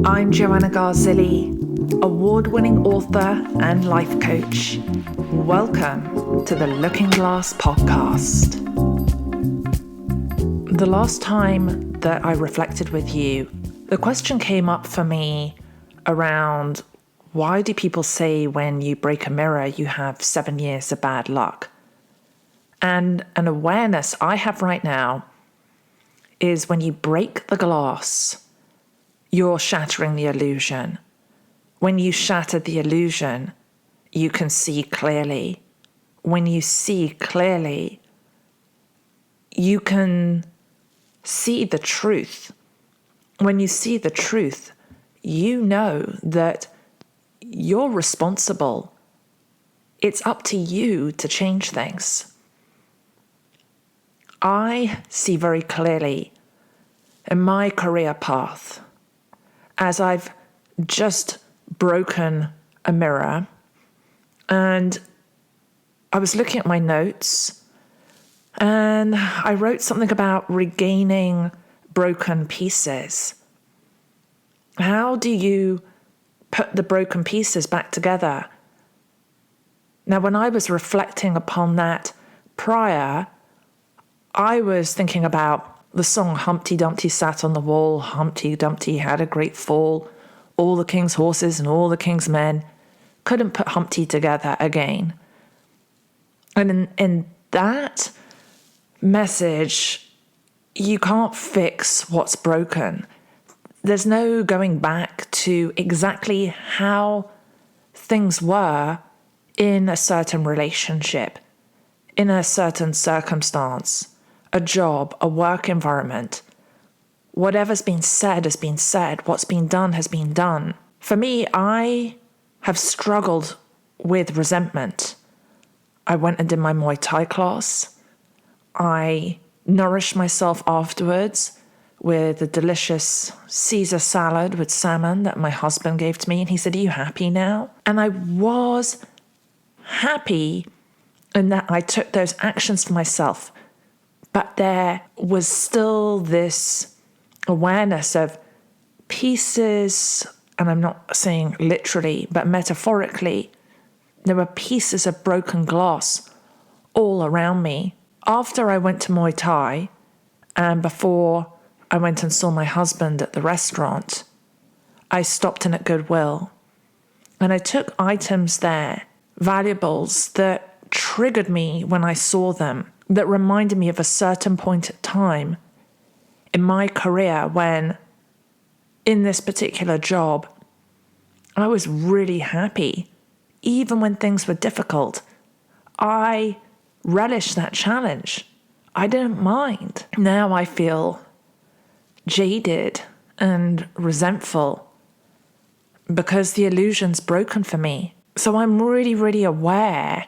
I'm Joanna Garzilli, award-winning author and life coach. Welcome to the Looking Glass podcast. The last time that I reflected with you, the question came up for me around why do people say when you break a mirror you have 7 years of bad luck? And an awareness I have right now is when you break the glass, you're shattering the illusion. When you shatter the illusion, you can see clearly. When you see clearly, you can see the truth. When you see the truth, you know that you're responsible. It's up to you to change things. I see very clearly in my career path, as I've just broken a mirror, and I was looking at my notes, and I wrote something about regaining broken pieces. How do you put the broken pieces back together? Now, when I was reflecting upon that prior, I was thinking about the song Humpty Dumpty sat on the wall, Humpty Dumpty had a great fall, all the king's horses and all the king's men couldn't put Humpty together again. And in that message, you can't fix what's broken. There's no going back to exactly how things were in a certain relationship, in a certain circumstance, a job, a work environment. Whatever's been said has been said. What's been done has been done. For me, I have struggled with resentment. I went and did my Muay Thai class. I nourished myself afterwards with a delicious Caesar salad with salmon that my husband gave to me. And he said, "Are you happy now?" And I was happy in that I took those actions for myself. But there was still this awareness of pieces, and I'm not saying literally, but metaphorically, there were pieces of broken glass all around me. After I went to Muay Thai, and before I went and saw my husband at the restaurant, I stopped in at Goodwill, and I took items there, valuables that triggered me when I saw them, that reminded me of a certain point of time in my career when, in this particular job, I was really happy. Even when things were difficult, I relished that challenge. I didn't mind. Now I feel jaded and resentful because the illusion's broken for me. So I'm really, really aware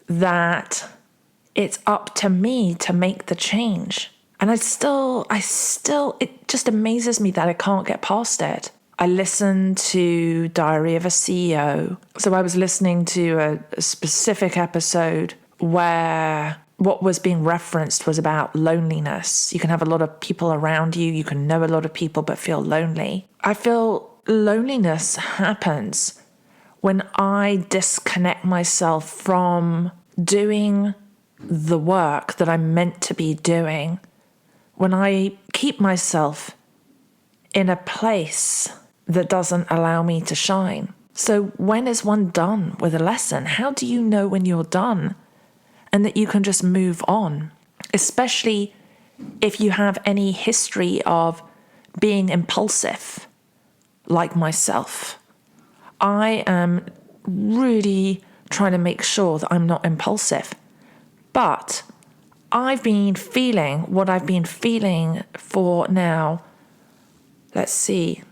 that it's up to me to make the change. And I still, it just amazes me that I can't get past it. I listened to Diary of a CEO. So I was listening to a specific episode where what was being referenced was about loneliness. You can have a lot of people around you. You can know a lot of people, but feel lonely. I feel loneliness happens when I disconnect myself from doing the work that I'm meant to be doing, when I keep myself in a place that doesn't allow me to shine. So when is one done with a lesson? How do you know when you're done and that you can just move on? Especially if you have any history of being impulsive, like myself. I am really trying to make sure that I'm not impulsive. But I've been feeling what I've been feeling for now, let's see,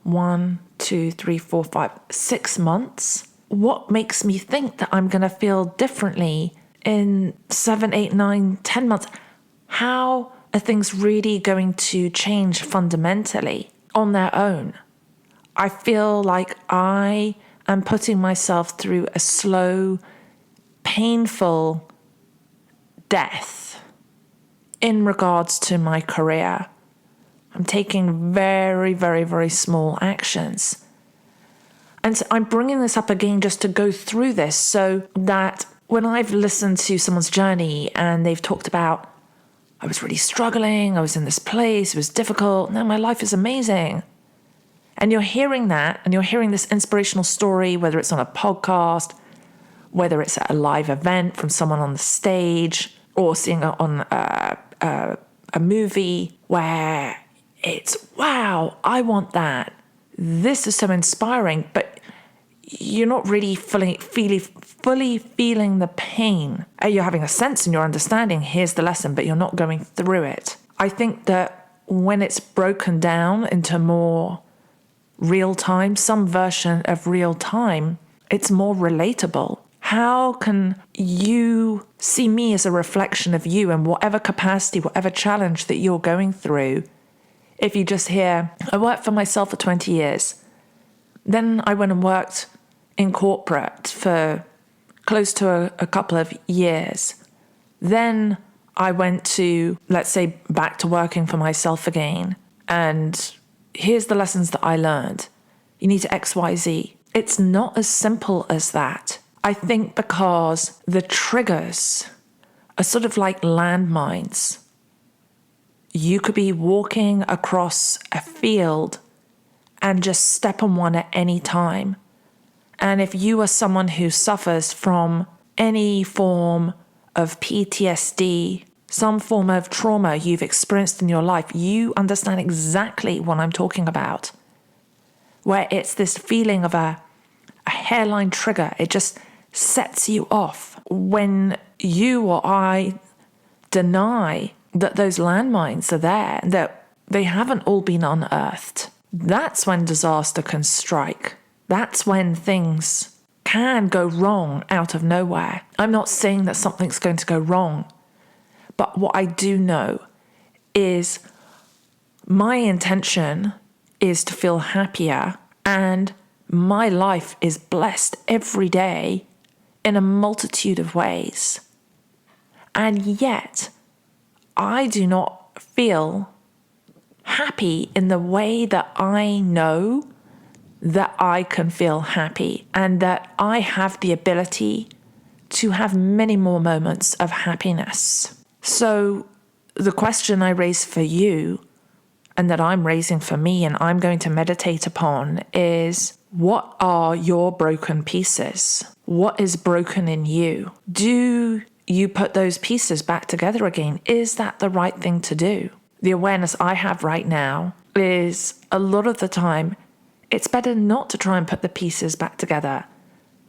1, 2, 3, 4, 5, 6 months. What makes me think that I'm going to feel differently in 7, 8, 9, 10 months? How are things really going to change fundamentally on their own? I feel like I am putting myself through a slow, painful death in regards to my career. I'm taking very, very, very small actions. And so I'm bringing this up again just to go through this so that when I've listened to someone's journey and they've talked about, I was really struggling, I was in this place, it was difficult, now my life is amazing. And you're hearing that, and you're hearing this inspirational story, whether it's on a podcast, whether it's at a live event from someone on the stage, or seeing it on a movie where it's, wow, I want that. This is so inspiring, but you're not really fully feeling the pain. You're having a sense and you're understanding, here's the lesson, but you're not going through it. I think that when it's broken down into more real time, some version of real time, it's more relatable. How can you see me as a reflection of you in whatever capacity, whatever challenge that you're going through? If you just hear, I worked for myself for 20 years. Then I went and worked in corporate for close to a couple of years. Then I went to, let's say, back to working for myself again. And here's the lessons that I learned. You need to X, Y, Z. It's not as simple as that. I think because the triggers are sort of like landmines. You could be walking across a field and just step on one at any time. And if you are someone who suffers from any form of PTSD, some form of trauma you've experienced in your life, you understand exactly what I'm talking about. Where it's this feeling of a hairline trigger. It just sets you off. When you or I deny that those landmines are there, that they haven't all been unearthed, that's when disaster can strike. That's when things can go wrong out of nowhere. I'm not saying that something's going to go wrong, but what I do know is my intention is to feel happier, and my life is blessed every day in a multitude of ways. And yet, I do not feel happy in the way that I know that I can feel happy, and that I have the ability to have many more moments of happiness. So the question I raise for you, and that I'm raising for me, and I'm going to meditate upon, is what are your broken pieces? What is broken in you? Do you put those pieces back together again? Is that the right thing to do? The awareness I have right now is a lot of the time, it's better not to try and put the pieces back together.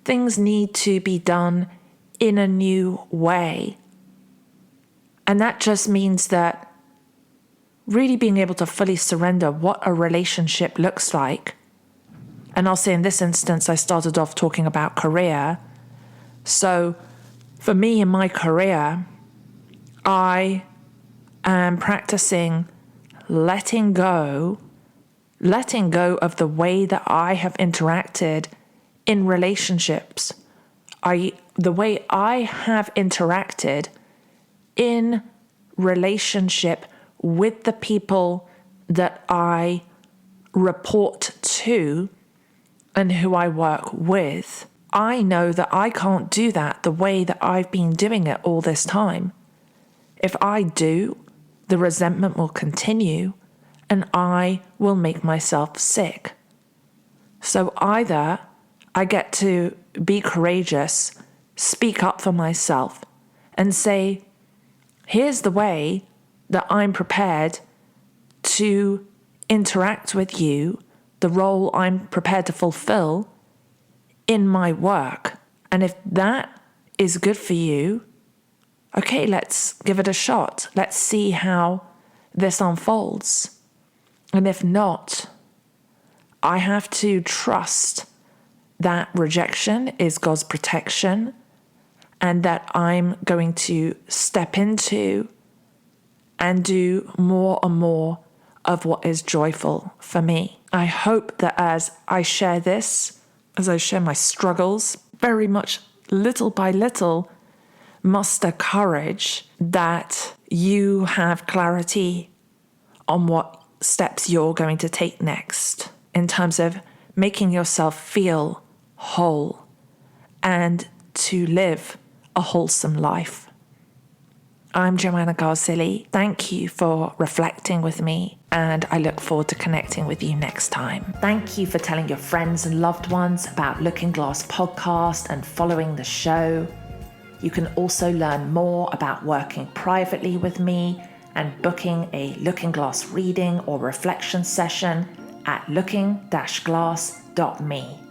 Things need to be done in a new way. And that just means that really being able to fully surrender what a relationship looks like. And I'll say in this instance, I started off talking about career. So for me in my career, I am practicing letting go of the way that I have interacted in relationships. The way I have interacted in relationship with the people that I report to and who I work with. I know that I can't do that the way that I've been doing it all this time. If I do, the resentment will continue and I will make myself sick. So either I get to be courageous, speak up for myself, and say, here's the way that I'm prepared to interact with you, the role I'm prepared to fulfill in my work. And if that is good for you, okay, let's give it a shot. Let's see how this unfolds. And if not, I have to trust that rejection is God's protection and that I'm going to step into and do more and more of what is joyful for me. I hope that as I share this, as I share my struggles, very much little by little, muster courage, that you have clarity on what steps you're going to take next in terms of making yourself feel whole and to live a wholesome life. I'm Joanna Garzilli. Thank you for reflecting with me, and I look forward to connecting with you next time. Thank you for telling your friends and loved ones about Looking Glass podcast and following the show. You can also learn more about working privately with me and booking a Looking Glass reading or reflection session at looking-glass.me.